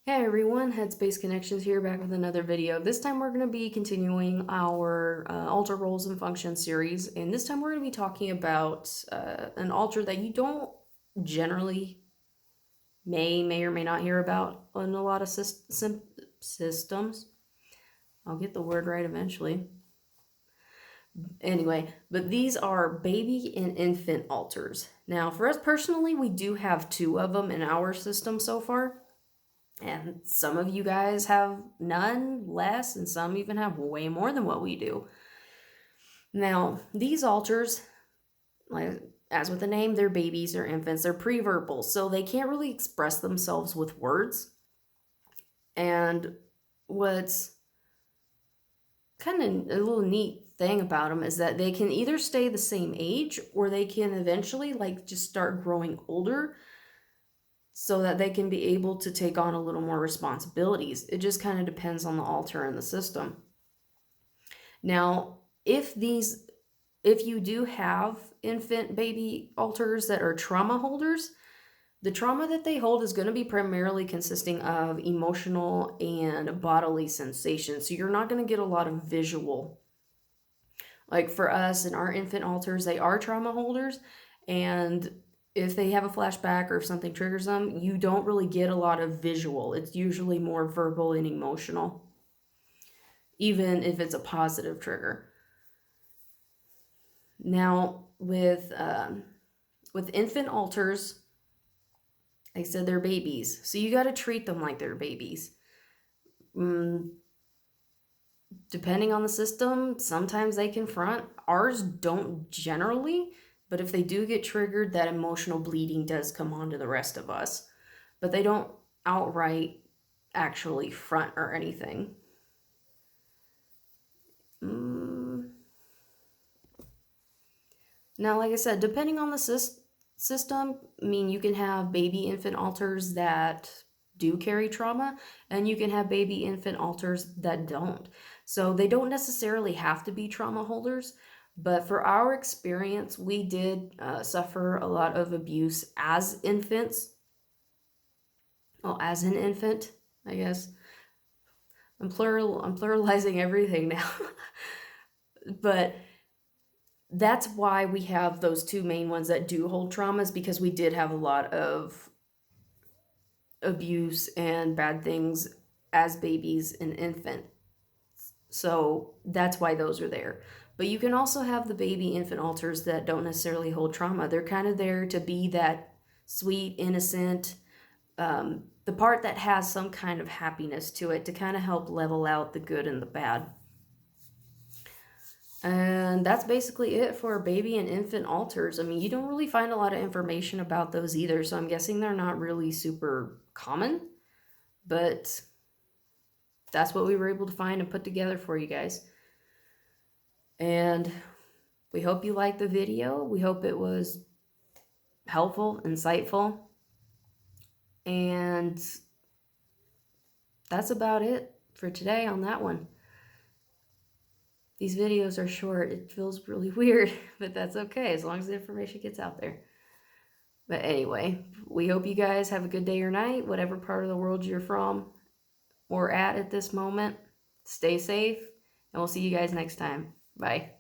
Hey everyone, HeadspaceConnections here, back with another video. This time we're going to be continuing our altar roles and functions series, and this time we're going to be talking about an altar that you don't generally may or may not hear about in a lot of systems. I'll get the word right eventually. Anyway, but these are baby and infant altars. Now, for us personally, we do have 2 of them in our system so far. And some of you guys have none, less, and some even have way more than what we do. Now, these altars, like as with the name, they're babies or infants, they're pre-verbal, so they can't really express themselves with words. And what's kind of a little neat thing about them is that they can either stay the same age or they can eventually just start growing older, so that they can be able to take on a little more responsibilities. It just kind of depends on the altar and the system. Now, if you do have infant baby altars that are trauma holders, the trauma that they hold is going to be primarily consisting of emotional and bodily sensations. So you're not going to get a lot of visual. Like for us and our infant altars, they are trauma holders, and if they have a flashback or if something triggers them, you don't really get a lot of visual. It's usually more verbal and emotional, even if it's a positive trigger. Now, with infant altars, I said they're babies, so you got to treat them like they're babies. Depending on the system, sometimes they confront. Ours don't generally, but if they do get triggered, that emotional bleeding does come on to the rest of us. But they don't outright actually front or anything. Now, like I said, depending on the system, I mean, you can have baby infant altars that do carry trauma, and you can have baby infant altars that don't. So they don't necessarily have to be trauma holders, but for our experience, we did suffer a lot of abuse as infants. Well, as an infant, I guess. I'm pluralizing everything now. But that's why we have those 2 main ones that do hold traumas, because we did have a lot of abuse and bad things as babies and infants. So that's why those are there. But you can also have the baby infant altars that don't necessarily hold trauma. They're kind of there to be that sweet, innocent, the part that has some kind of happiness to it, to kind of help level out the good and the bad. And that's basically it for baby and infant altars. I mean, you don't really find a lot of information about those either, so I'm guessing they're not really super common, but that's what we were able to find and put together for you guys. And we hope you liked the video. We hope it was helpful, insightful, and that's about it for today on that one. These videos are short. It feels really weird, but that's okay as long as the information gets out there. But anyway, we hope you guys have a good day or night, whatever part of the world you're from or at this moment. Stay safe, and we'll see you guys next time. Bye.